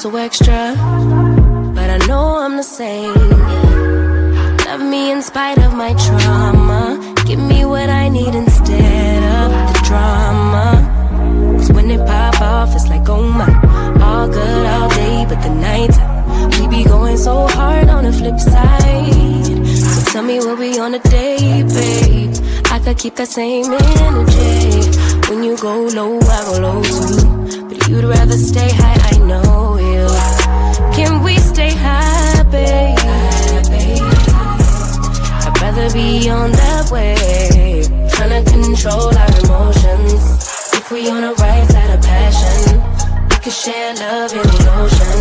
so extra, but I know I'm the same. Love me in spite of my trauma. Give me what I need instead of the drama. Cause when it pop off, it's like, oh my. All good all day, but the night we be going so hard on the flip side. So tell me what we on a day, babe. I could keep that same energy. When you go low, I go low too. But you'd rather stay high, I know you. Can we stay high, babe? I'd rather be on that wave, tryna control our emotions. If we on the right side of passion, we could share love in the ocean.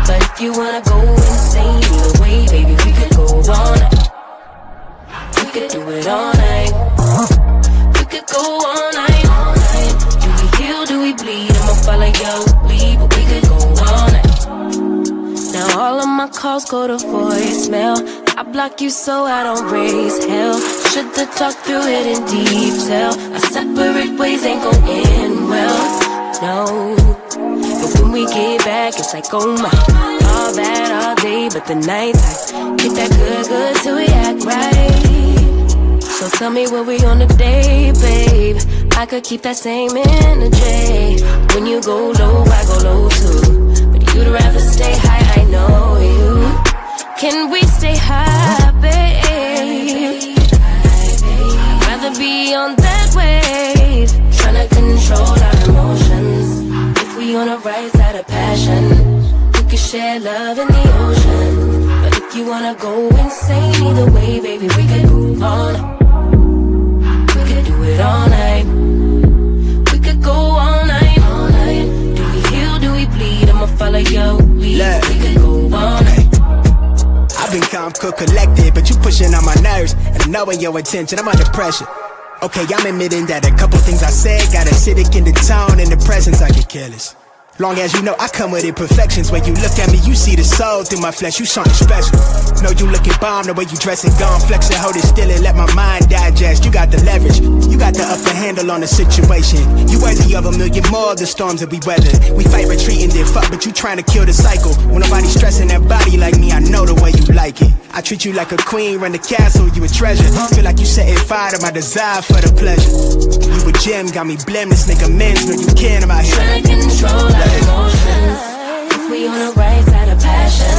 But if you wanna go insane either way, baby, we could go all night. We could do it all night. We could go all night, all night. Do we heal, do we bleed? I'ma follow your lead, but we could go all night. Now all of my calls go to voicemail. I block you so I don't raise hell. Should've talked through it in detail. Our separate ways ain't gon' end well, no. But when we get back, it's like, oh my. All bad all day, but the night I get that good, good till we act right. So tell me what we on today, babe. I could keep that same energy. When you go low, I go low too. But you'd rather stay high, I know you. Can we stay high, babe? I'd rather be on that wave, tryna control our emotions. If we on the right side of passion, we could share love in the ocean. But if you wanna go insane either way, baby, we could move on. We could do it all night. We could go all night, all night. Do we heal, do we bleed? I'ma follow your lead. We could go all night. I've been calm, cool, collected, but you pushing on my nerves. And I know in your attention, I'm under pressure. Okay, I'm admitting that a couple things I said got acidic in the tone, in the presence I get careless. Long as you know I come with imperfections. When you look at me, you see the soul through my flesh. You something special. Know you looking bomb, the way you dress it, gone flex it, hold it still and let my mind digest. You got the leverage, you got the upper handle on the situation. You worthy of a million more of the storms that we weather. We fight retreating, then fuck, but you trying to kill the cycle. When nobody's stressing that body like me, I know the way you like it. I treat you like a queen, run the castle, you a treasure. Feel like you setting fire to my desire for the pleasure. You a gem, got me blameless, make amends, know you can about here. Trying to control our emotions. If we on the right side of passion,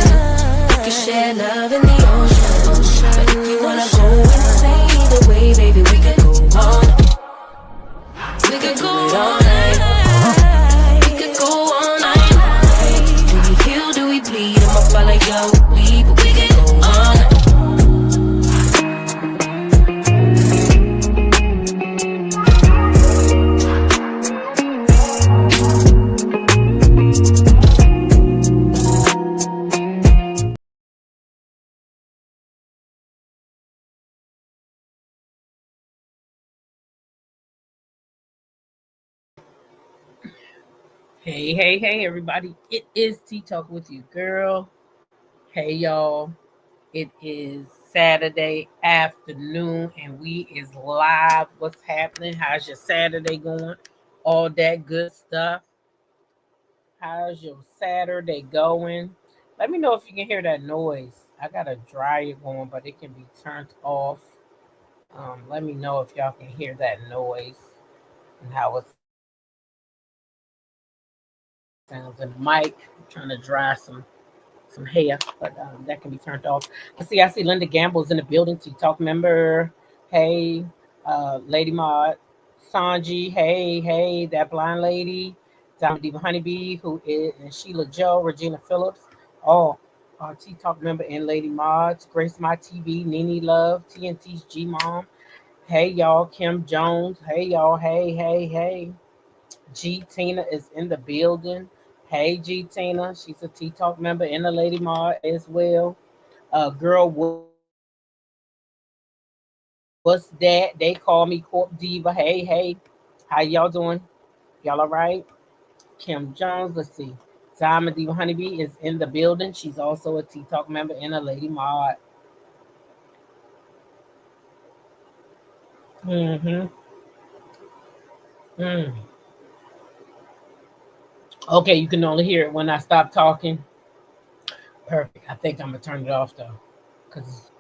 we can share love in the ocean. But if you wanna go insane either way, baby, we could go all night. We could go all night. We could go all night. Do we heal, do we bleed? I'ma follow your lead, but we could go all night. Hey, everybody. It is Tea Talk with you, girl. Hey, y'all. It is Saturday afternoon, and we is live. What's happening? How's your Saturday going? All that good stuff. How's your Saturday going? Let me know if you can hear that noise. I got a dryer going, but it can be turned off. Let me know if y'all can hear that noise and how it sounds in the mic. I'm trying to dry some hair, but that can be turned off. I see Linda Gamble's in the building. Talk member. Hey, Lady Maud, Sanji. Hey, that blind lady, Diamond Diva Honeybee, who is and Sheila Joe, Regina Phillips, all Talk member and Lady Maud, Grace My TV, Nene Love, TNT's G Mom. Hey y'all, Kim Jones. Hey y'all. Hey. G Tina is in the building. Hey G Tina, she's a Tea Talk member and a Lady Ma as well. Girl, what's that? They call me Corp Diva. Hey, how y'all doing? Y'all all right? Kim Jones, let's see. Diamond Diva Honeybee is in the building. She's also a Tea Talk member and a Lady Ma. Mm-hmm. Okay, you can only hear it when I stop talking. Perfect. I think I'm gonna turn it off though, because it's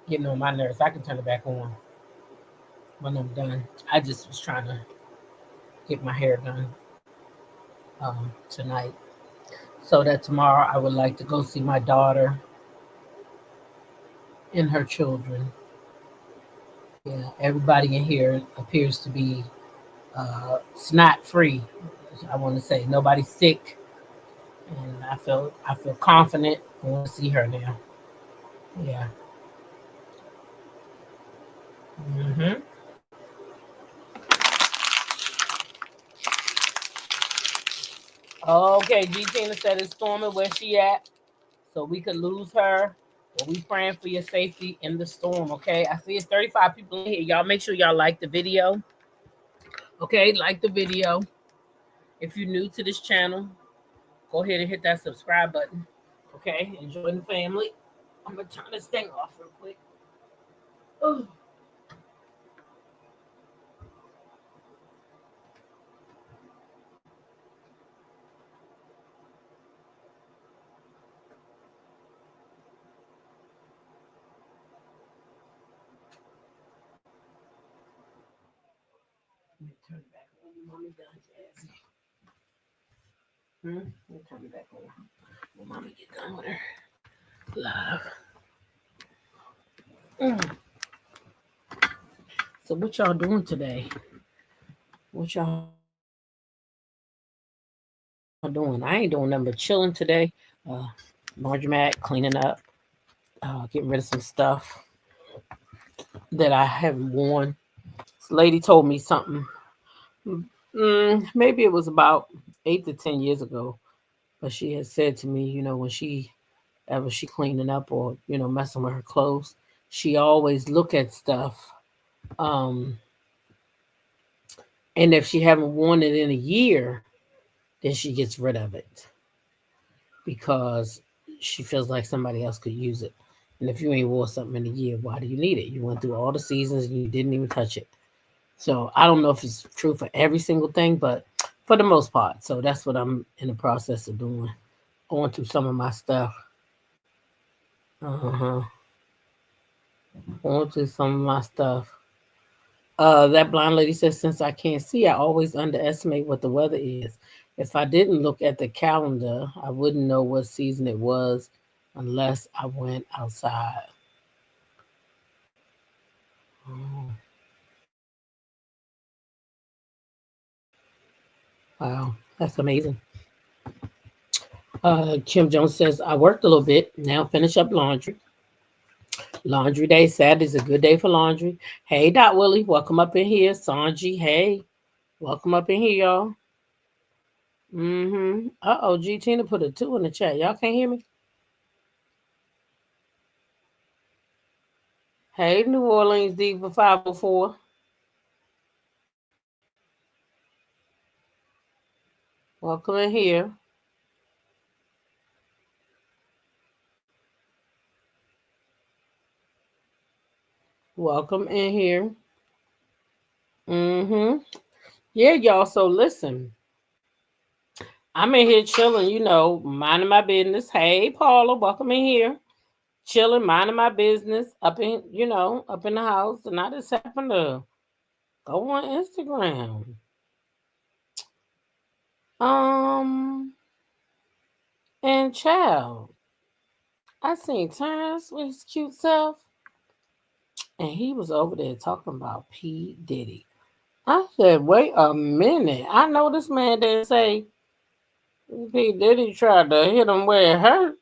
getting on my nerves. I can turn it back on when I'm done. I just was trying to get my hair done tonight, so that tomorrow I would like to go see my daughter and her children. Yeah, everybody in here appears to be snot free. I want to say nobody's sick, and I feel confident. I want to see her now. Yeah. hmm Okay, G Tina said it's storming. Where she at? So we could lose her. But we praying for your safety in the storm. Okay. I see it's 35 people in here. Y'all make sure y'all like the video. Okay, like the video. If you're new to this channel, go ahead and hit that subscribe button. Okay, enjoy the family. I'm gonna turn this thing off real quick. Oh. Let me turn it back on. Mommy done, Jazzy. Let me turn it back on. When mommy get done with her live. Mm. So what y'all doing today? What y'all doing? I ain't doing nothing but chilling today. Laundromat, cleaning up, getting rid of some stuff that I haven't worn. This lady told me something. Maybe it was about 8 to 10 years ago, but she had said to me, when she cleaning up or messing with her clothes, she always look at stuff, um, and if she haven't worn it in a year, then she gets rid of it because she feels like somebody else could use it. And if you ain't wore something in a year, why do you need it? You went through all the seasons and you didn't even touch it. So I don't know if it's true for every single thing, but for the most part. So that's what I'm in the process of doing. Going through some of my stuff. Uh-huh. Going through some of my stuff. That blind lady says, since I can't see, I always underestimate what the weather is. If I didn't look at the calendar, I wouldn't know what season it was unless I went outside. Oh, wow, that's amazing. Kim Jones says, I worked a little bit. Now finish up laundry. Laundry day. Saturday's a good day for laundry. Hey, Dot Willie, welcome up in here. Sanji, hey, welcome up in here, y'all. Uh-oh, G Tina put a 2 in the chat. Y'all can't hear me? Hey, New Orleans Diva 504. Welcome in here. Welcome in here. Yeah, y'all. So listen, I'm in here chilling, minding my business. Hey, Paula, welcome in here. Chilling, minding my business up in the house. And I just happened to go on Instagram. And child, I seen Terrence with his cute self, and he was over there talking about P. Diddy. I said, wait a minute. I know this man didn't say P. Diddy tried to hit him where it hurt.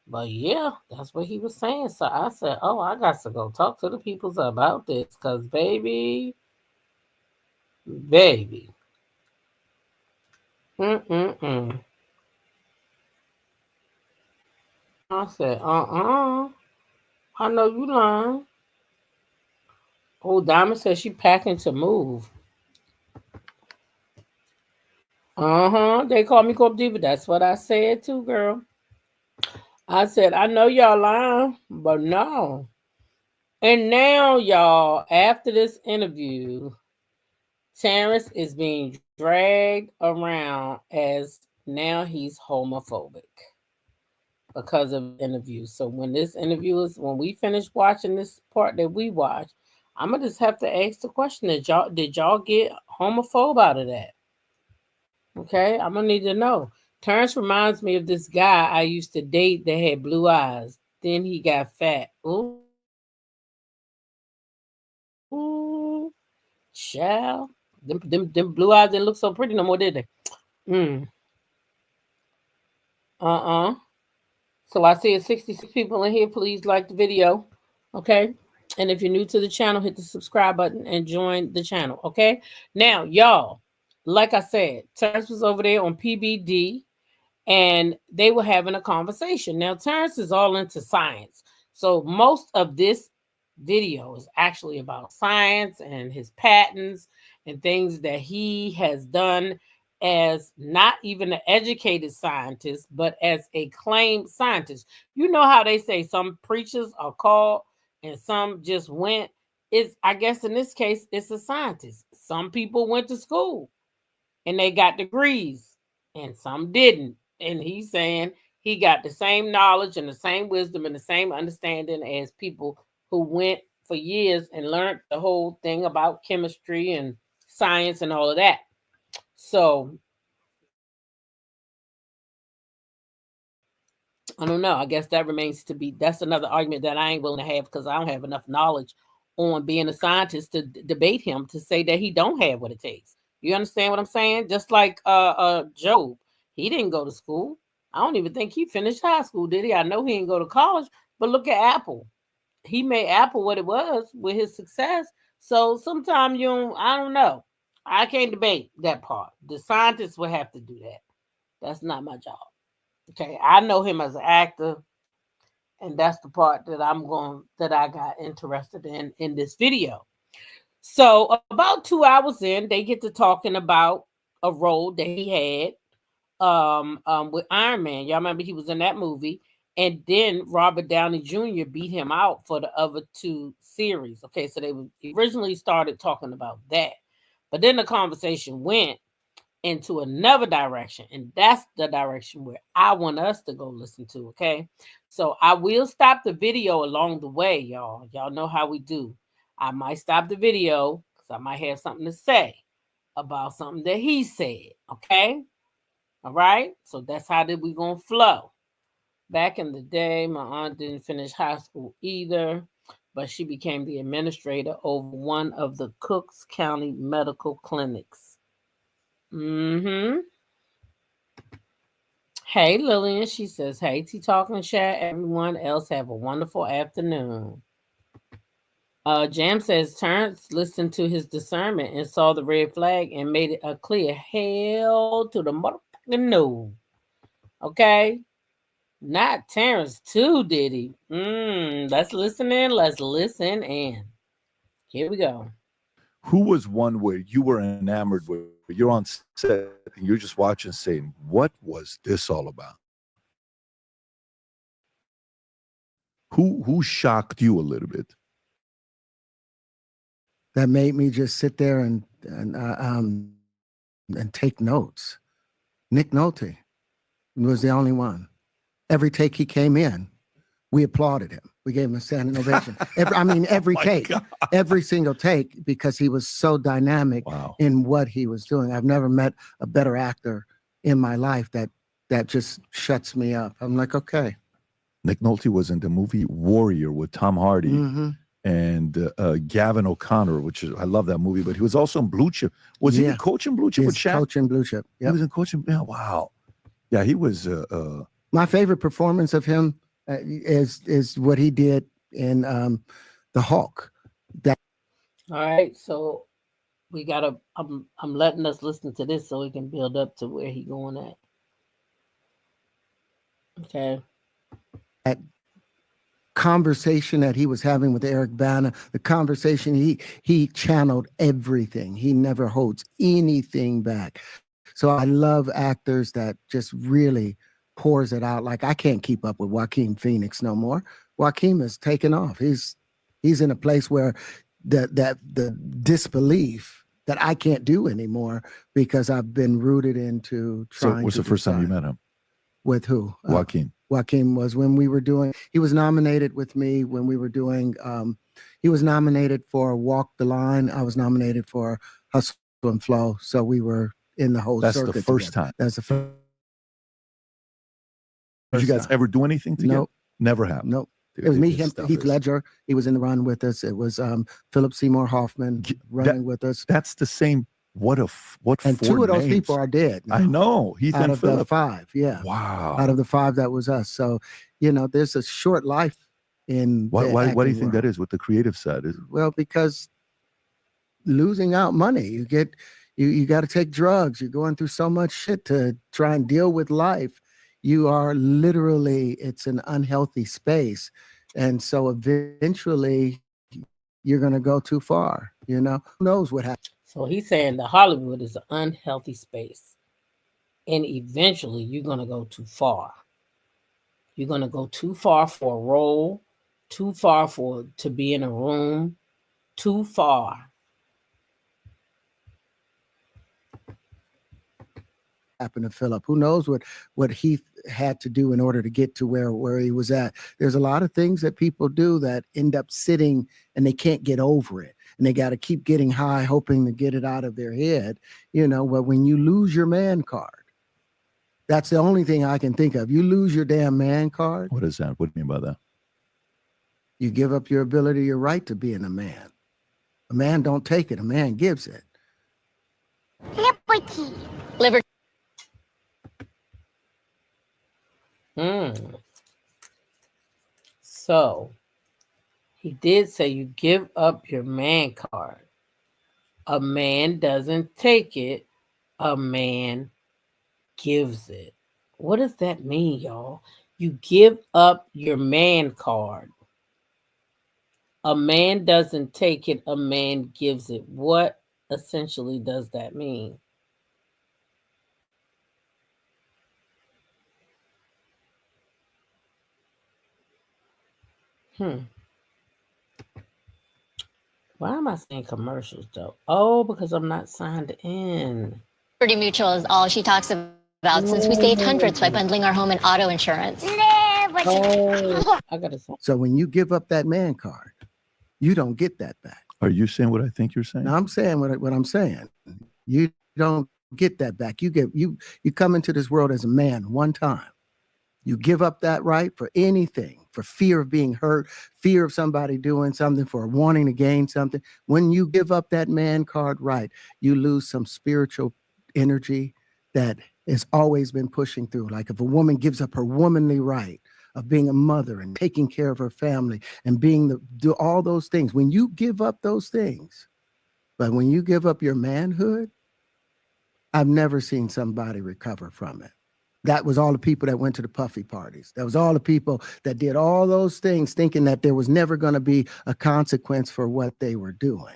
But yeah, that's what he was saying. So I said, oh, I got to go talk to the peoples about this. Because, baby. I said, I know you lying. Oh, Diamond said she packing to move. They call me Corp Diva. That's what I said too, girl. I said, I know y'all lying, but no. And now, y'all, after this interview, Terrence is being dragged around as now he's homophobic because of interviews. So when when we finish watching this part that we watch, I'm gonna just have to ask the question: did y'all get homophobe out of that? Okay, I'm gonna need to know. Terrence reminds me of this guy I used to date that had blue eyes. Then he got fat. Ooh, child. Them blue eyes didn't look so pretty no more, did they? Mm. Uh-uh. So I see 66 people in here. Please like the video. Okay. And if you're new to the channel, hit the subscribe button and join the channel. Okay. Now, y'all, like I said, Terrence was over there on PBD and they were having a conversation. Now, Terrence is all into science. So most of this video is actually about science and his patents and things that he has done as not even an educated scientist, but as a claimed scientist. You know how they say some preachers are called and some just went. I guess in this case, it's a scientist. Some people went to school and they got degrees and some didn't. And he's saying he got the same knowledge and the same wisdom and the same understanding as people who went for years and learned the whole thing about chemistry and science and all of that. So I don't know. I guess that remains to be, that's another argument that I ain't willing to have because I don't have enough knowledge on being a scientist to debate him to say that he don't have what it takes. You understand what I'm saying? Just like Job, he didn't go to school. I don't even think he finished high school, did he? I know he didn't go to college, but look at Apple. He made Apple what it was with his success. So sometimes I don't know. I can't debate that part. The scientists will have to do that. That's not my job. Okay, I know him as an actor, and that's the part that I got interested in this video. So about 2 hours in, they get to talking about a role that he had with Iron Man. Y'all remember he was in that movie, and then Robert Downey Jr. beat him out for the other two series. Okay, so they originally started talking about that, but then the conversation went into another direction, and that's the direction where I want us to go listen to. Okay, so I will stop the video along the way, y'all know how we do. I might stop the video because I might have something to say about something that he said. Okay, all right, so that's how we gonna flow. Back in the day, my aunt didn't finish high school either, but she became the administrator over one of the Cooks County medical clinics. Hey, Lillian, she says, hey, T-Talk and chat. Everyone else have a wonderful afternoon. Jam says, Terrence listened to his discernment and saw the red flag and made it a clear hell to the motherfucking no. Okay? Not Terrence too, Diddy. Let's listen in. Let's listen in. Here we go. Who was one where you were enamored with? You're on set and you're just watching saying, what was this all about? Who shocked you a little bit? That made me just sit there and take notes. Nick Nolte was the only one. Every take he came in, we applauded him. We gave him a standing ovation. Every take, every single take, because he was so dynamic in what he was doing. I've never met a better actor in my life that just shuts me up. I'm like, okay. Nick Nolte was in the movie Warrior with Tom Hardy and Gavin O'Connor, which is, I love that movie, but he was also in Blue Chip. Was he coaching Blue Chip with Shaq? Coaching Blue Chip. Yep. He was in coaching. Yeah, wow. Yeah, he was. My favorite performance of him is what he did in the Hulk. All right, so we gotta. I'm letting us listen to this so we can build up to where he going at. Okay. That conversation that he was having with Eric Bana, the conversation he channeled everything. He never holds anything back. So I love actors that just really pours it out. Like I can't keep up with Joaquin Phoenix no more. Joaquin is taken off. He's in a place where the disbelief that I can't do anymore because I've been rooted into trying. So what's the first time you met him? With who? Joaquin. Joaquin was when we were doing, he was nominated with me when we were doing, he was nominated for Walk the Line. I was nominated for Hustle and Flow. So we were in the whole circuit. That's the first time. That's the first. Did you guys ever do anything together? Nope. Never happened. Nope. It was me, him, Heath Ledger. He was in the run with us. It was Philip Seymour Hoffman running with us. That's the same. What and four two of those names? people are dead now. I know. Heath out and of Philip. the 5, yeah. Wow. Out of the 5, that was us. So, you know, there's a short life in. Why do you think that is? What the creative side is? Well, because losing out money, you got to take drugs. You're going through so much shit to try and deal with life. You are literally, it's an unhealthy space. And so eventually you're going to go too far, you know, who knows what happens. So he's saying that Hollywood is an unhealthy space. And eventually you're going to go too far. You're going to go too far for a role, too far to be in a room, too far. Happened to Philip. Who knows what Heath had to do in order to get to where he was at. There's a lot of things that people do that end up sitting and they can't get over it. And they got to keep getting high, hoping to get it out of their head. You know, but when you lose your man card, that's the only thing I can think of. You lose your damn man card. What is that? What do you mean by that? You give up your ability, your right to being a man. A man don't take it. A man gives it. Liberty. So he did say you give up your man card. A man doesn't take it. A man gives it. What does that mean, y'all? You give up your man card. A man doesn't take it. A man gives it. What essentially does that mean? Why am I saying commercials though? Oh, because I'm not signed in. Liberty Mutual is all she talks about since we saved hundreds by bundling our home and auto insurance. Oh, I gotta say. So when you give up that man card, you don't get that back. Are you saying what I think you're saying? No, I'm saying what I'm saying. You don't get that back. You come into this world as a man one time. You give up that right for anything, for fear of being hurt, fear of somebody doing something, for wanting to gain something. When you give up that man card right, you lose some spiritual energy that has always been pushing through. Like if a woman gives up her womanly right of being a mother and taking care of her family and do all those things, when you give up those things, but when you give up your manhood, I've never seen somebody recover from it. That was all the people that went to the puffy parties. That was all the people that did all those things thinking that there was never going to be a consequence for what they were doing.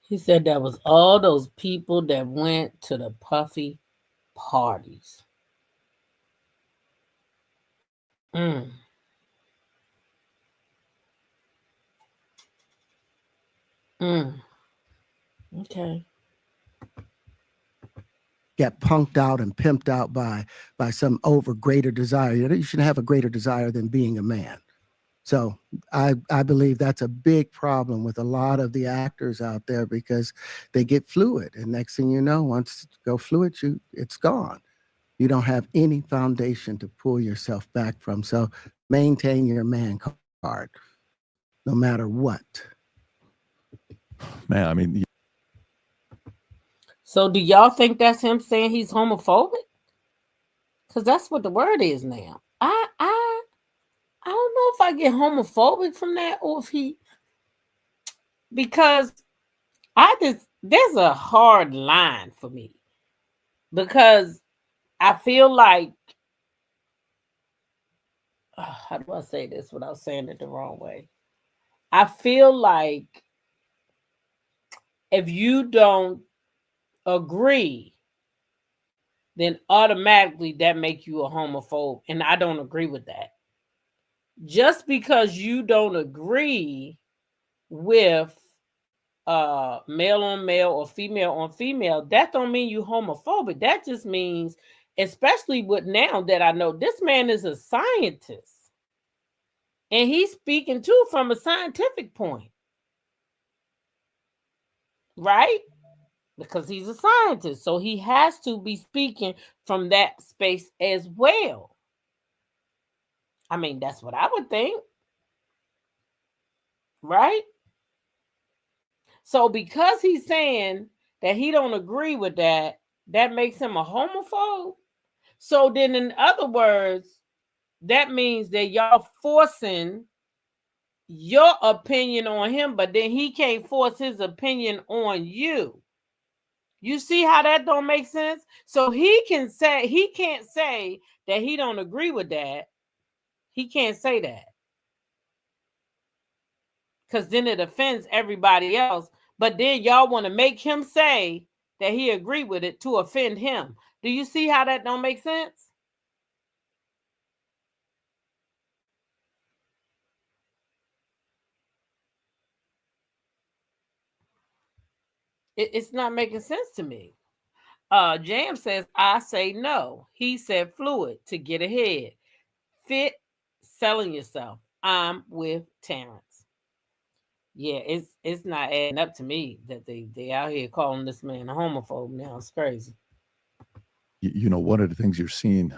He said that was all those people that went to the puffy parties. Okay. Get punked out and pimped out by some greater desire. You shouldn't have a greater desire than being a man. So I believe that's a big problem with a lot of the actors out there because they get fluid. And next thing you know, once you go fluid, it's gone. You don't have any foundation to pull yourself back from. So maintain your man card, no matter what. Man, I mean. So do y'all think that's him saying he's homophobic? Because that's what the word is now. I don't know if I get homophobic from that or if because there's a hard line for me because I feel like, how do I say this without saying it the wrong way? I feel like if you don't agree, then automatically that make you a homophobe. And I don't agree with that. Just because you don't agree with male on male or female on female, that don't mean you homophobic. That just means, especially with now that I know this man is a scientist and he's speaking too from a scientific point, right? Because he's a scientist, so he has to be speaking from that space as well. I mean, that's what I would think, right? So because he's saying that he don't agree with that, that makes him a homophobe. So then, in other words, that means that y'all forcing your opinion on him, but then he can't force his opinion on you. You see how that don't make sense? So he can't say that he don't agree with that. He can't say that. Because then it offends everybody else. But then y'all want to make him say that he agree with it to offend him. Do you see how that don't make sense? It's not making sense to me. Jam says, I say no. He said fluid to get ahead. Fit selling yourself. I'm with Terrence. Yeah, it's not adding up to me that they out here calling this man a homophobe now. It's crazy. You know, one of the things you're seeing,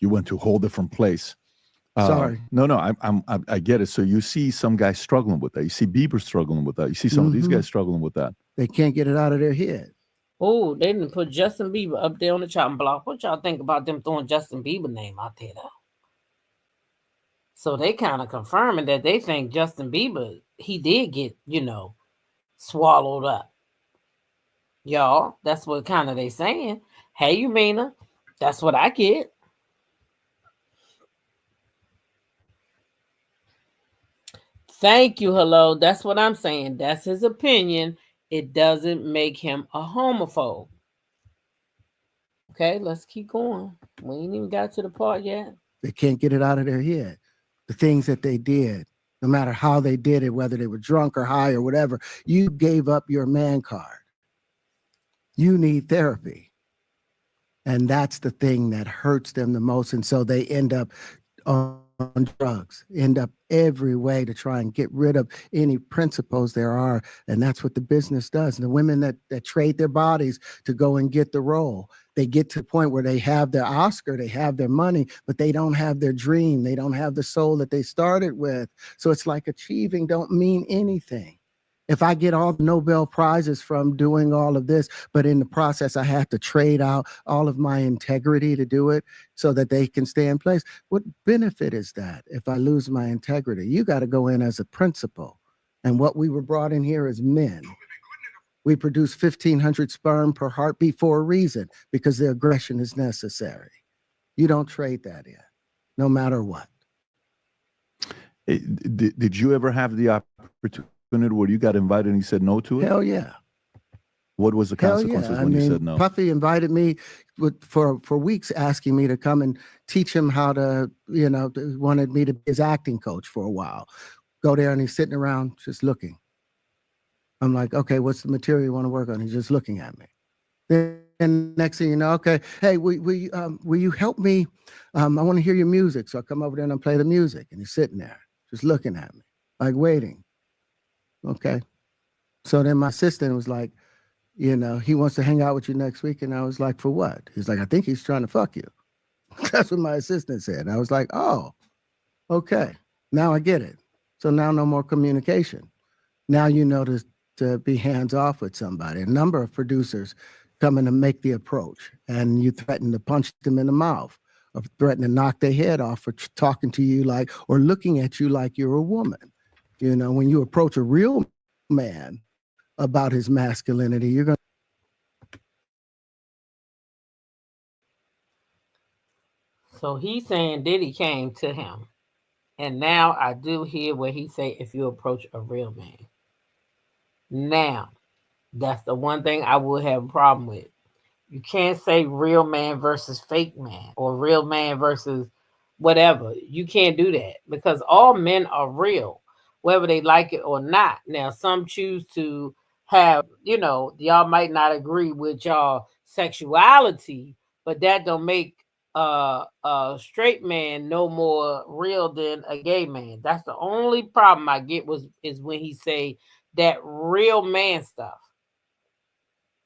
you went to a whole different place. Sorry. No, I get it. So you see some guys struggling with that. You see Bieber struggling with that. You see some of these guys struggling with that. They can't get it out of their head. Oh, they didn't put Justin Bieber up there on the chopping block. What y'all think about them throwing Justin Bieber name out there, though? So they kind of confirming that they think Justin Bieber, he did get, swallowed up. Y'all, that's what kind of they saying. Hey, Umina, that's what I get. Thank you, hello. That's what I'm saying. That's his opinion. It doesn't make him a homophobe. Okay, let's keep going. We ain't even got to the part yet. They can't get it out of their head. The things that they did, no matter how they did it, whether they were drunk or high or whatever, you gave up your man card. You need therapy. And that's the thing that hurts them the most. And so they end up on drugs, end up every way to try and get rid of any principles there are. And that's what the business does. And the women that trade their bodies to go and get the role, they get to the point where they have their Oscar, they have their money, but they don't have their dream. They don't have the soul that they started with. So it's like achieving don't mean anything. If I get all the Nobel Prizes from doing all of this, but in the process, I have to trade out all of my integrity to do it so that they can stay in place, what benefit is that if I lose my integrity? You got to go in as a principal. And what we were brought in here as men, we produce 1,500 sperm per heartbeat for a reason, because the aggression is necessary. You don't trade that in, no matter what. Did you ever have the opportunity where you got invited and you said no to it? Hell yeah. What was the consequences when you said no? Puffy invited me for weeks, asking me to come and teach him how to, wanted me to be his acting coach for a while. Go there and he's sitting around just looking. I'm like, okay, what's the material you want to work on? He's just looking at me. Then next thing you know, okay, hey, will you help me? I want to hear your music. So I come over there and I play the music, and he's sitting there just looking at me, like waiting. Okay. So then my assistant was like, he wants to hang out with you next week. And I was like, for what? He's like, I think he's trying to fuck you. That's what my assistant said. And I was like, oh, okay. Now I get it. So now no more communication. Now you know to be hands off with somebody. A number of producers come in to make the approach, and you threaten to punch them in the mouth, or threaten to knock their head off for talking to you or looking at you like you're a woman. When you approach a real man about his masculinity, you're going to. So he's saying Diddy came to him. And now I do hear what he say, if you approach a real man. Now, that's the one thing I would have a problem with. You can't say real man versus fake man, or real man versus whatever. You can't do that, because all men are real, whether they like it or not. Now, some choose to have, you know, y'all might not agree with y'all sexuality, but that don't make a straight man no more real than a gay man. That's the only problem I get is when he say that real man stuff.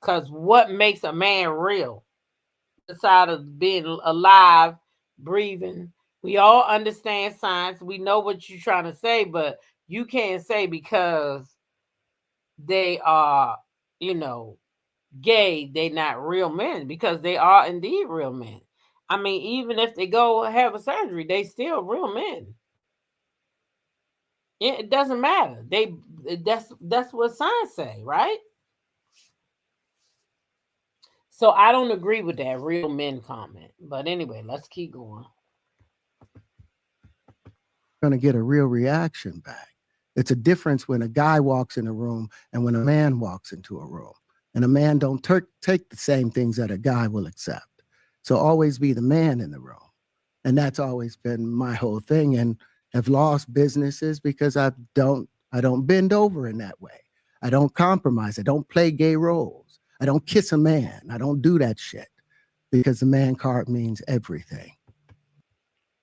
Cause what makes a man real? Besides of being alive, breathing. We all understand science. We know what you're trying to say, but you can't say because they are, you know, gay, they not real men, because they are indeed real men. I mean, even if they go have a surgery, they still real men. It doesn't matter. That's what science say, right? So I don't agree with that real men comment. But anyway, let's keep going. Going to get a real reaction back. It's a difference when a guy walks in a room and when a man walks into a room. And a man don't take the same things that a guy will accept. So always be the man in the room. And that's always been my whole thing. And have lost businesses because I don't bend over in that way. I don't compromise. I don't play gay roles. I don't kiss a man. I don't do that shit because the man card means everything.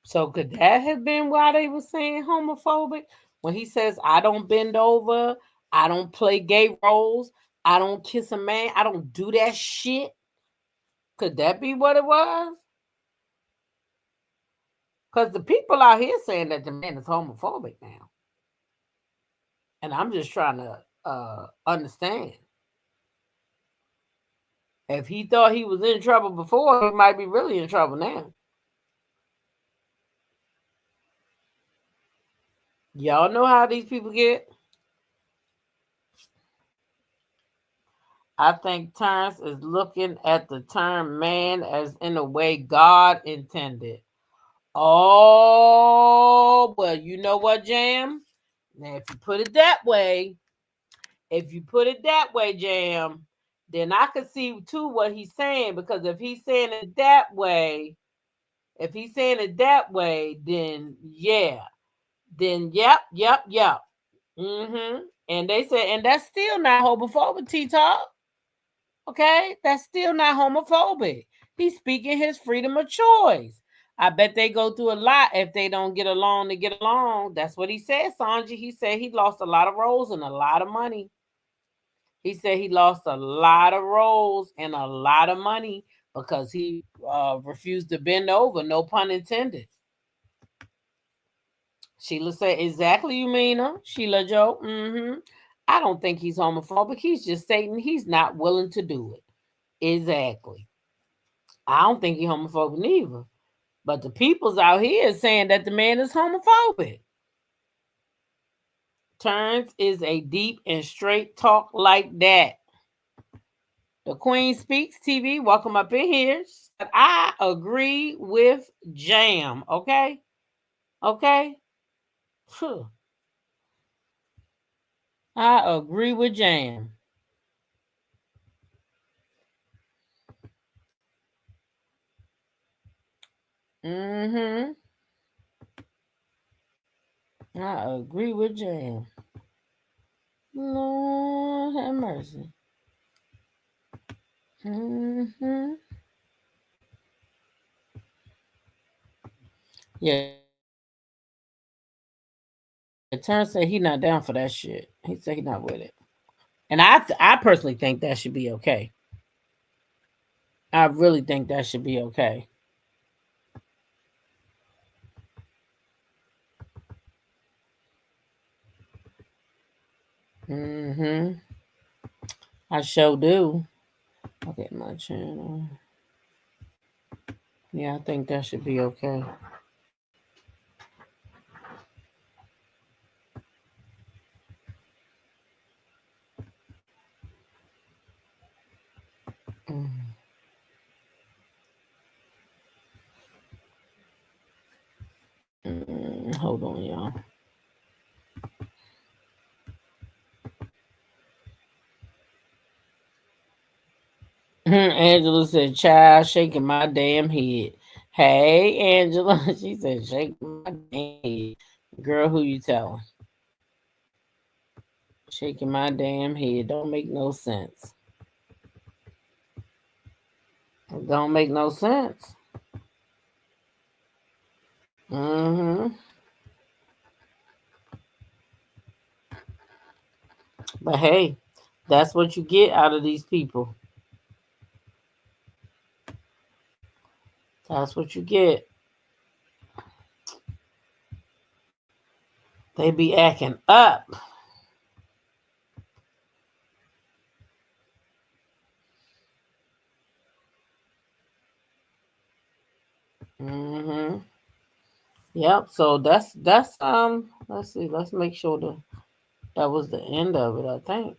So could that have been why they were saying homophobic? When he says, I don't bend over, I don't play gay roles, I don't kiss a man, I don't do that shit. Could that be what it was? Because the people out here saying that the man is homophobic now. And I'm just trying to understand. If he thought he was in trouble before, he might be really in trouble now. Y'all know how these people get? I think Terrence is looking at the term man as in a way God intended. Oh, well, you know what, Jam? Now, if you put it that way, Jam, then I could see too what he's saying, because if he's saying it that way, then yeah. Then yep. And they said, and that's still not homophobic, T-Talk. Okay? That's still not homophobic. He's speaking his freedom of choice. I bet they go through a lot if they don't get along to get along. That's what he said, Sanji. He said he lost a lot of roles and a lot of money. He said he lost a lot of roles and a lot of money because he refused to bend over, no pun intended. Sheila said, exactly, you mean her? Sheila Joe, I don't think he's homophobic. He's just stating he's not willing to do it. Exactly. I don't think he's homophobic neither. But the people's out here saying that the man is homophobic. Terrence is a deep and straight talk like that. The Queen Speaks TV, welcome up in here. I agree with Jam, okay? Okay? I agree with Jam. I agree with Jam. Lord have mercy. Yeah. Terrence said he not down for that shit. He said he not with it. And I personally think that should be okay. I really think that should be okay. I sure do. Okay, my channel. Yeah, I think that should be okay. Hold on, y'all. Angela said, child, shaking my damn head. Hey, Angela. She said, shaking my damn head. Girl, who you telling? Shaking my damn head. Don't make no sense. It don't make no sense. Mm-hmm. But hey, that's what you get out of these people. That's what you get. They be acting up. Mm-hmm. Yep. So that's let's see, let's make sure that was the end of it, I think.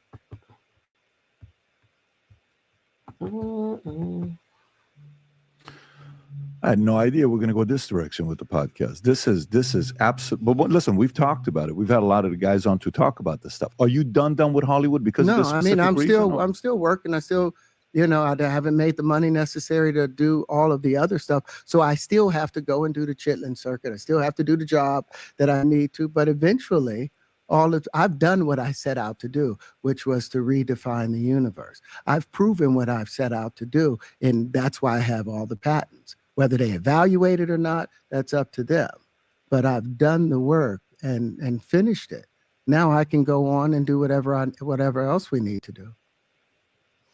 Mm-mm. I had no idea we're going to go this direction with the podcast. This is absolute. But listen, we've talked about it. We've had a lot of the guys on to talk about this stuff. Are you done with Hollywood because of No, this I specific mean, reason? I'm still working. I still, I haven't made the money necessary to do all of the other stuff. So I still have to go and do the chitlin circuit. I still have to do the job that I need to. But eventually, I've done what I set out to do, which was to redefine the universe. I've proven what I've set out to do, and that's why I have all the patents. Whether they evaluate it or not, that's up to them. But I've done the work and finished it. Now I can go on and do whatever else we need to do.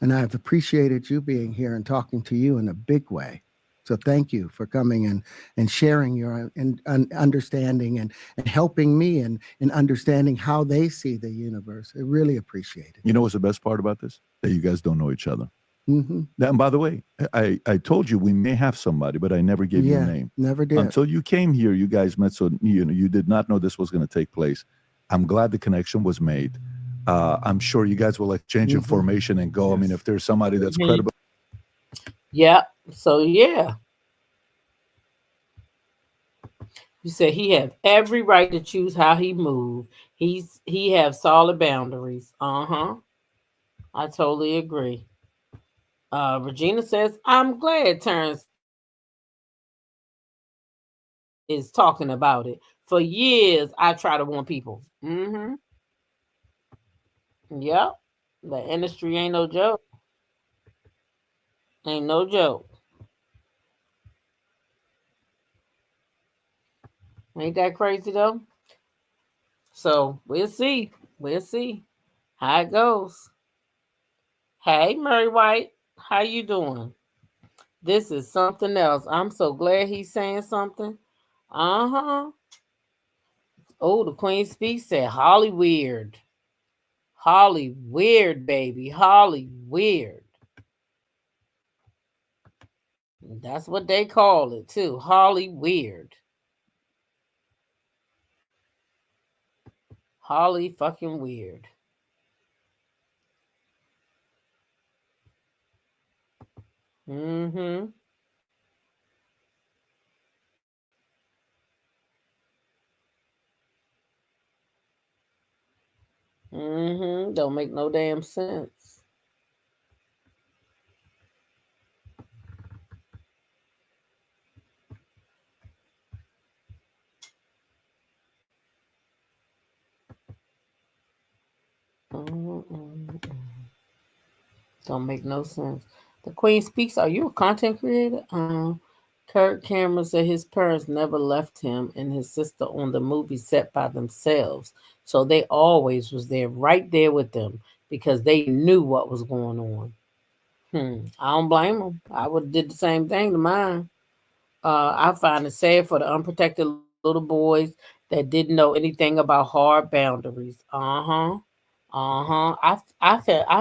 And I've appreciated you being here and talking to you in a big way. So thank you for coming and sharing your understanding and helping me in understanding how they see the universe. I really appreciate it. You know what's the best part about this? That you guys don't know each other. Mm-hmm. And by the way, I told you we may have somebody, but I never gave you a name. Never did. Until you came here, you guys met, so you did not know this was going to take place. I'm glad the connection was made. I'm sure you guys will exchange information and go. Yes. I mean, if there's somebody that's credible. Yeah. So yeah. You said he have every right to choose how he move. He have solid boundaries. I totally agree. Regina says, I'm glad Terrence is talking about it. For years, I try to warn people. Yep. The industry ain't no joke. Ain't no joke. Ain't that crazy though? So we'll see. We'll see how it goes. Hey, Murray White, how you doing? This is something else. I'm so glad he's saying something. Oh, the Queen Speaks said Holly weird. Holly weird, baby. Holly weird. That's what they call it too. Holly weird. Holly fucking weird. Don't make no damn sense. Don't make no sense. The Queen Speaks. Are you a content creator? Kirk Cameron said his parents never left him and his sister on the movie set by themselves. So they always was there, right there with them, because they knew what was going on. I don't blame them. I would have did the same thing to mine. I find it sad for the unprotected little boys that didn't know anything about hard boundaries. I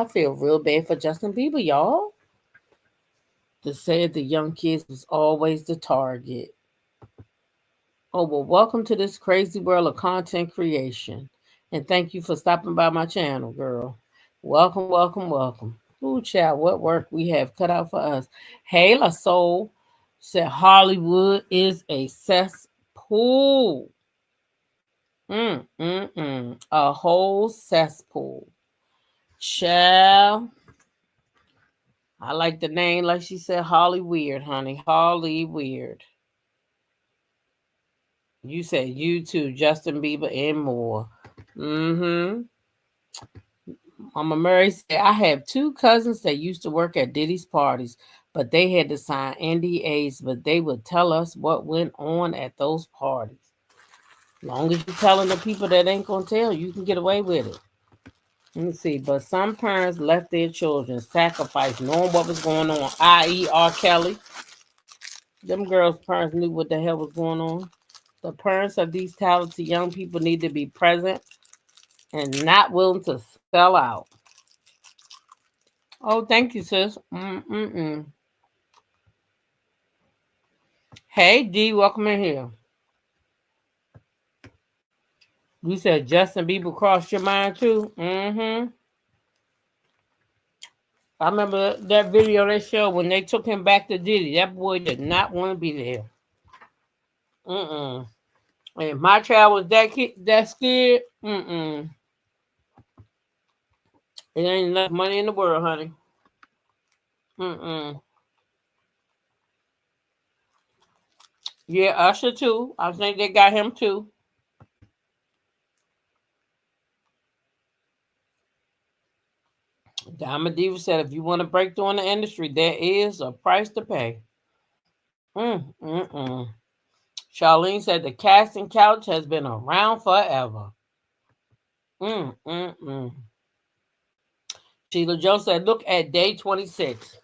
feel real bad for Justin Bieber, y'all. That said the young kids was always the target. Oh, well, welcome to this crazy world of content creation. And thank you for stopping by my channel, girl. Welcome, welcome, welcome. Ooh, child, what work we have cut out for us. Hey, La Soul said Hollywood is a cesspool. A whole cesspool. Child. I like the name, like she said, Holly Weird, honey. Holly Weird. You said you too, Justin Bieber and more. Mama Murray said, I have 2 cousins that used to work at Diddy's parties, but they had to sign NDAs, but they would tell us what went on at those parties. Long as you're telling the people that ain't gonna tell, you can get away with it. Let me see. But some parents left their children sacrificed, knowing what was going on, i.e. R. Kelly. Them girls' parents knew what the hell was going on. The parents of these talented young people need to be present and not willing to sell out. Oh, thank you, sis. Hey, D, welcome in here. You said Justin Bieber crossed your mind too? I remember that video they showed when they took him back to Diddy. That boy did not want to be there. And if my child was that scared, it ain't enough money in the world, honey. Yeah, Usher too. I think they got him too. Diamond Diva said, if you want to break through in the industry, there is a price to pay. Charlene said, the casting couch has been around forever. Sheila Joe said, look at day 26.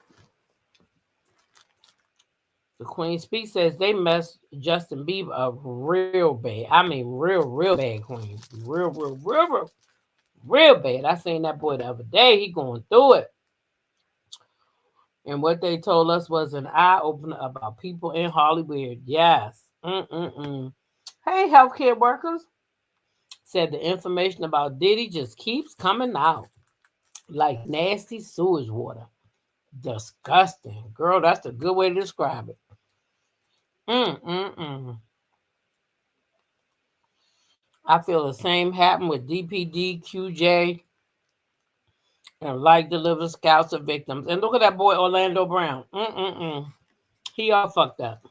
The Queen Speak says they messed Justin Bieber up real bad. I mean, real bad, Queen. Real bad. I seen that boy the other day. He going through it. And what they told us was an eye-opener about people in Hollywood. Yes. Hey, healthcare workers. Said the information about Diddy just keeps coming out. Like nasty sewage water. Disgusting. Girl, that's a good way to describe it. I feel the same happened with DPD, QJ, and like deliver scouts of victims. And look at that boy Orlando Brown. He all fucked up.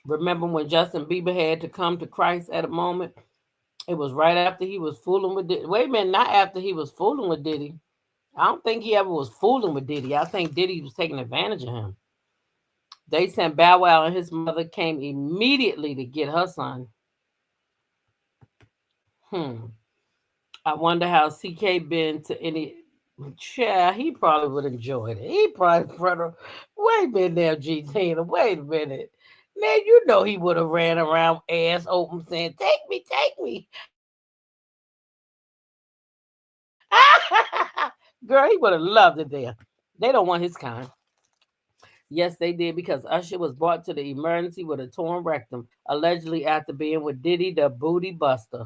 Remember when Justin Bieber had to come to Christ at a moment? It was right after he was fooling with Diddy. Wait a minute, not after he was fooling with Diddy. I don't think he ever was fooling with Diddy. I think Diddy was taking advantage of him. They sent Bow Wow and his mother came immediately to get her son. I wonder how CK been to any. Yeah, he probably would enjoy it. He probably wait a minute now, G Tina. Wait a minute. Man, you know he would have ran around ass open saying, take me. Girl, he would have loved it there. They don't want his kind. Yes, they did because Usher was brought to the emergency with a torn rectum, allegedly after being with Diddy, the booty buster.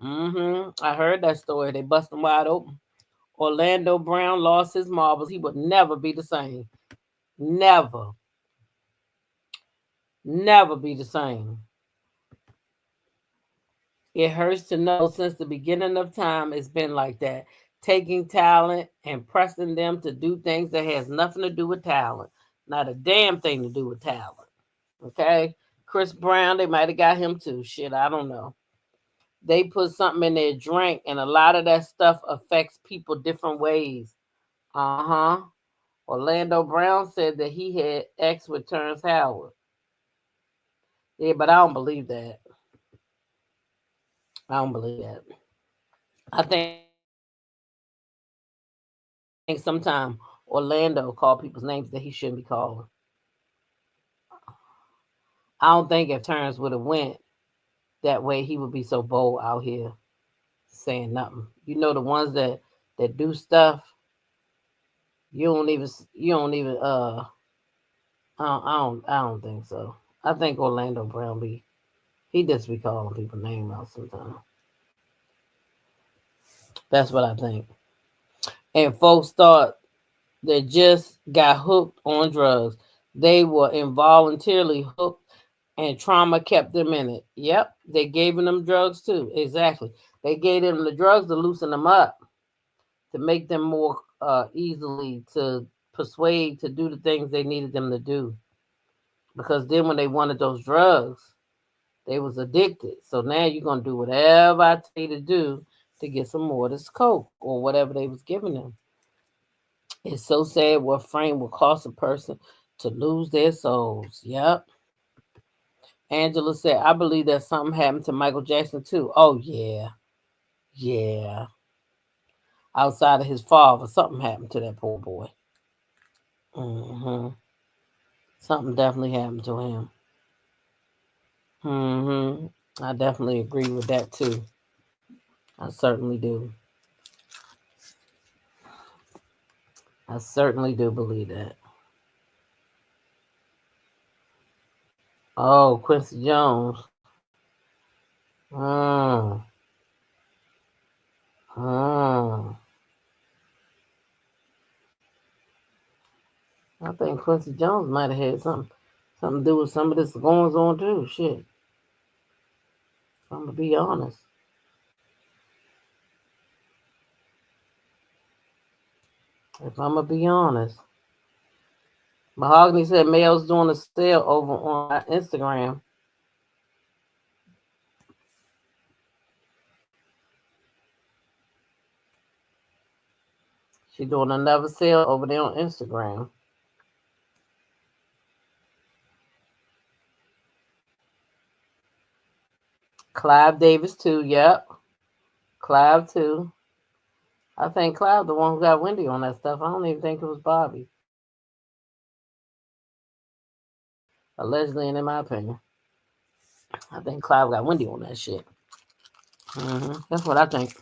I heard that story. They bust him wide open. Orlando Brown lost his marbles. He would never be the same. Never be the same. It hurts to know since the beginning of time it's been like that. Taking talent and pressing them to do things that has nothing to do with talent. Not a damn thing to do with talent. Okay? Chris Brown, they might have got him too. Shit, I don't know. They put something in their drink, and a lot of that stuff affects people different ways. Orlando Brown said that he had sex with Terrance Howard. Yeah, but I don't believe that. I think sometimes Orlando called people's names that he shouldn't be calling. I don't think if Terrence would have went that way, he would be so bold out here saying nothing. You know, the ones that do stuff, you don't even I don't think so. I think Orlando Brown he just be calling people's name out sometimes. That's what I think. And folks thought they just got hooked on drugs. They were involuntarily hooked and trauma kept them in it. Yep, they gave them drugs too. Exactly. They gave them the drugs to loosen them up, to make them more easily to persuade to do the things they needed them to do. Because then when they wanted those drugs, They was addicted. So now you're gonna do whatever I tell you to do to get some more of this coke or whatever they was giving them. It's so sad what frame will cause a person to lose their souls. Yep. Angela said, I believe that something happened to Michael Jackson too. Oh yeah. Yeah. Outside of his father, something happened to that poor boy. Mm-hmm. Something definitely happened to him. Mm-hmm. I definitely agree with that too. I certainly do. I certainly do believe that. Oh, Quincy Jones. Mm. Mm. I think Quincy Jones might have had something to do with some of this going on too. Shit. I'm gonna be honest. If I'm gonna be honest. Mahogany said Mayo's doing a sale over on Instagram. She's doing another sale over there on Instagram. Clive Davis too. Yep. Clive too. I think Clive the one who got Wendy on that stuff. I don't even think it was Bobby. Allegedly, and in my opinion. I think Clive got Wendy on that shit. That's what I think.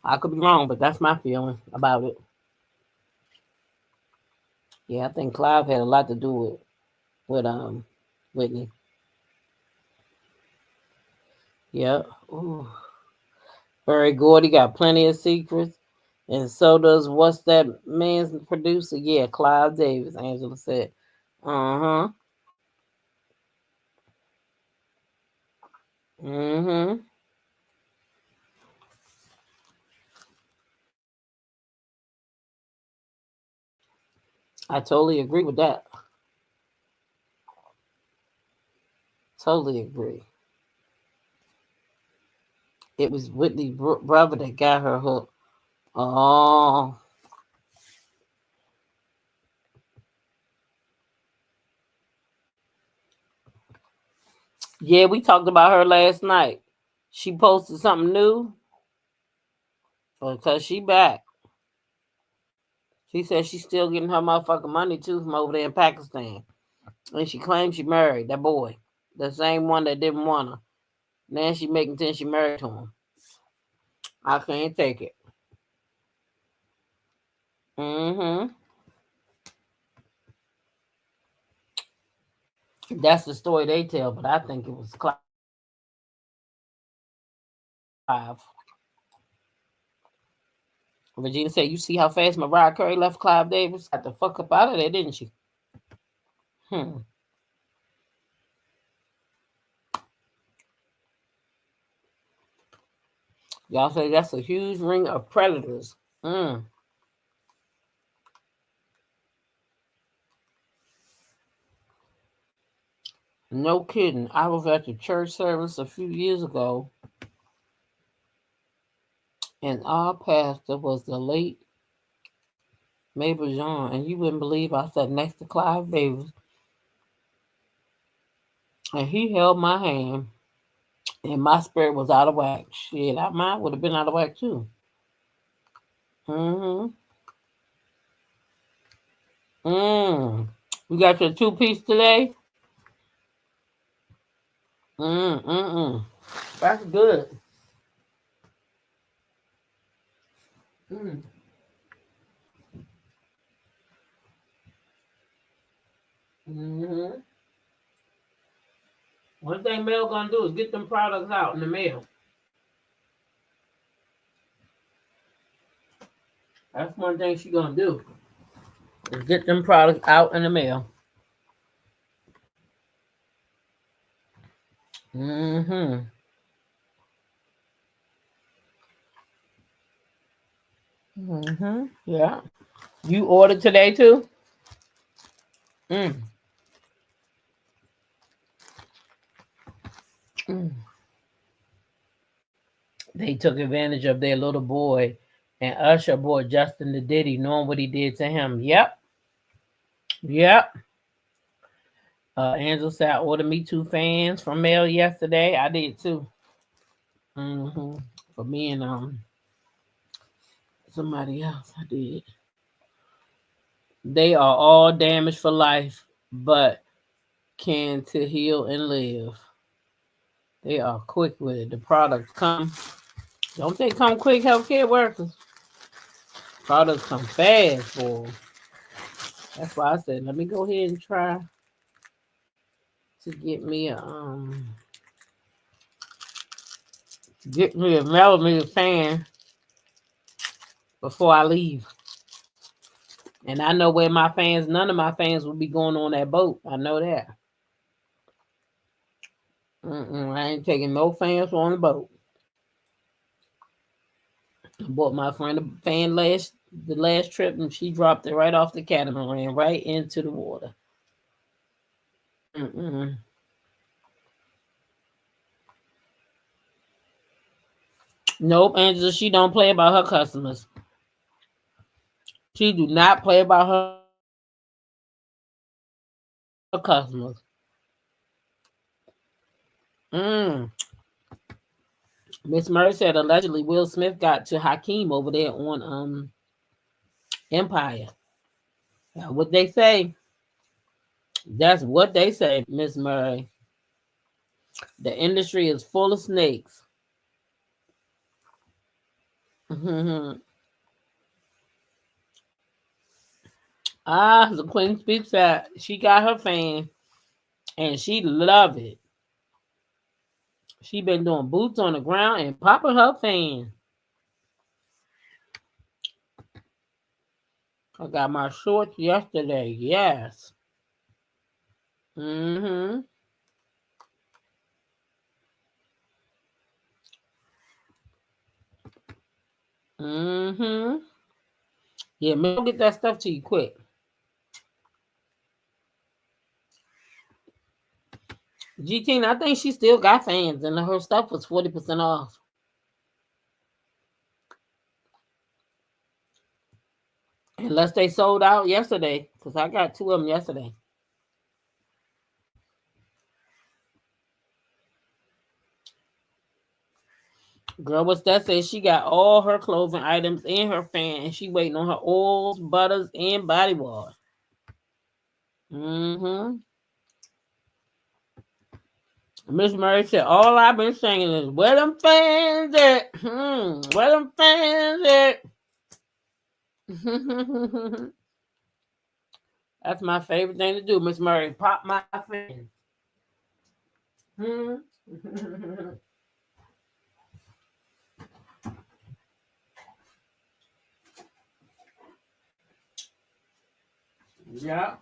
I could be wrong, but that's my feeling about it. Yeah, I think Clive had a lot to do with Whitney. Yep. Ooh. Barry Gordy got plenty of secrets. And so does what's that man's producer? Yeah, Clive Davis, Angela said. Uh-huh. Mm-hmm. I totally agree with that. Totally agree. It was Whitney's brother that got her hooked. Oh. Yeah, we talked about her last night. She posted something new because she back. She said she's still getting her motherfucking money too from over there in Pakistan. And she claims she married that boy. The same one that didn't want her. Now she making 10 she married to him. I can't take it. Mm-hmm. That's the story they tell, but I think it was Clive. Regina said, you see how fast Mariah Carey left Clive Davis? Got the fuck up out of there, didn't she? Y'all say that's a huge ring of predators. No kidding. I was at the church service a few years ago, and our pastor was the late Mabel Jean, and you wouldn't believe I sat next to Clive Davis, and he held my hand, and my spirit was out of whack. Shit, mine would have been out of whack too. You got your 2-piece today? That's good. One thing Mel gonna do is get them products out in the mail. That's one thing she gonna do. Is get them products out in the mail. Yeah. You ordered today too? They took advantage of their little boy, and Usher brought Justin to Diddy, knowing what he did to him. Yep. Angel said I ordered me 2 fans from mail yesterday. I did too. For me and somebody else, I did. They are all damaged for life, but can to heal and live. They are quick with it. The products come. Don't they come quick, healthcare workers? Products come fast for them. That's why I said, let me go ahead and try to get me a millimeter fan before I leave. And I know where my fans, none of my fans will be going on that boat. I know that. I ain't taking no fans on the boat. I bought my friend a fan the last trip, and she dropped it right off the catamaran, right into the water. Nope, Angela, she don't play about her customers. She do not play about her customers. Miss Murray said allegedly Will Smith got to Hakeem over there on Empire. What they say. That's what they say, Miss Murray. The industry is full of snakes. The Queen speaks that she got her fan and she love it. She been doing boots on the ground and popping her fan. I got my shorts yesterday. Yes. Yeah, man, I'll get that stuff to you quick. GT, I think she still got fans, and her stuff was 40% off. Unless they sold out yesterday, because I got 2 of them yesterday. Girl, what's that say? She got all her clothing items and her fan, and she waiting on her oils, butters, and body wash. Miss Murray said, all I've been singing is, where them fans at? Where them fans at? That's my favorite thing to do, Miss Murray. Pop my fan. Yeah.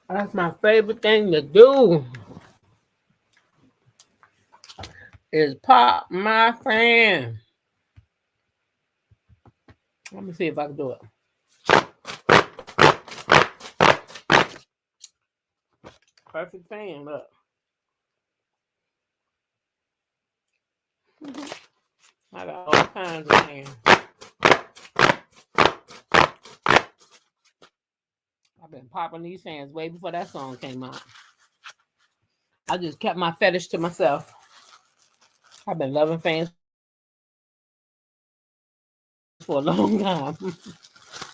That's my favorite thing to do. Is pop my fan. Let me see if I can do it. Perfect fan, look. I got all kinds of fans. I've been popping these fans way before that song came out. I just kept my fetish to myself. I've been loving fans for a long time.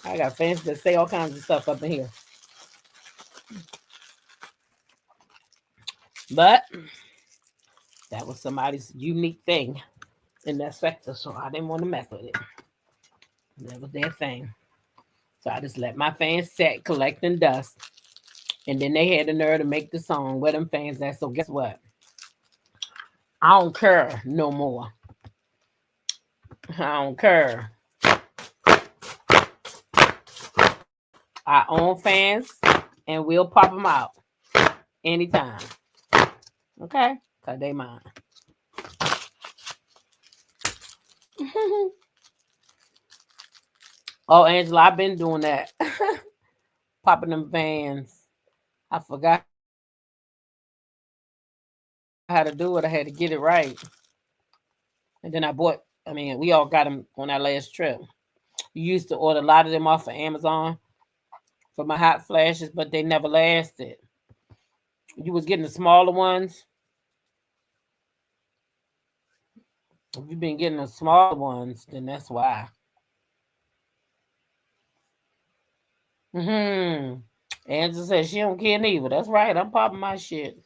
I got fans that say all kinds of stuff up in here. But that was somebody's unique thing in that sector, so I didn't want to mess with it. That was their thing. So I just let my fans sit collecting dust. And then they had the nerve to make the song where them fans at. So guess what? I don't care no more. I don't care. I own fans and we'll pop them out anytime. Okay? Because they mine. Oh, Angela, I've been doing that. Popping them fans. I forgot how to do it. I had to get it right. And then we all got them on our last trip. You used to order a lot of them off of Amazon for my hot flashes, but they never lasted. You was getting the smaller ones. If you've been getting the smaller ones, then that's why. Angela said she don't care neither. That's right. I'm popping my shit.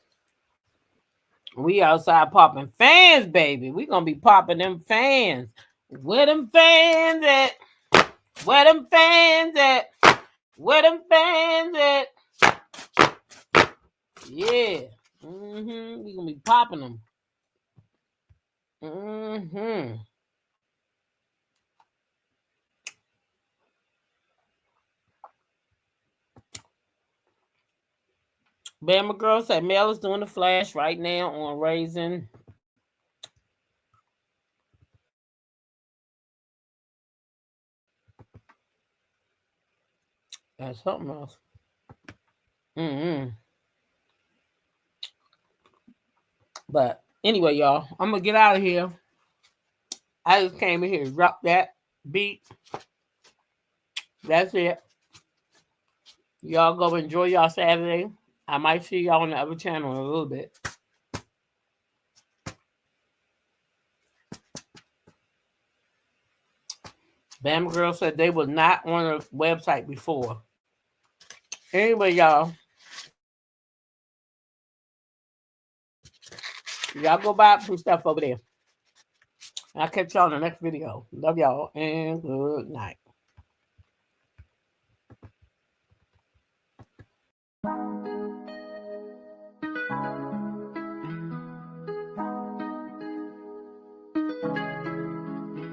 We outside popping fans, baby. We gonna be popping them fans. Where them fans at? Where them fans at? Where them fans at? Yeah. We gonna be popping them. Bama girl said Mel is doing the flash right now on Raisin. That's something else. But anyway, y'all, I'm gonna get out of here. I just came in here to drop that beat. That's it. Y'all go enjoy y'all Saturday. I might see y'all on the other channel in a little bit. Bama girl said they were not on the website before. Anyway, y'all go buy some stuff over there. I'll catch y'all in the next video. Love y'all and good night.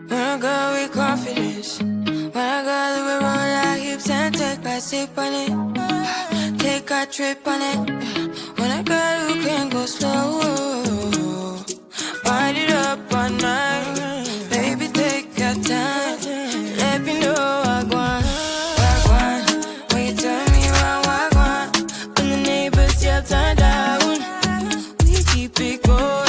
When I go with confidence, when I go live around our hips and take a sip on it, take a trip on it. When I go, you can go slow, wind it up all night. Baby, take your time, let me know what I want. When you tell me what I want, when the neighbors yell turn down, we keep it going.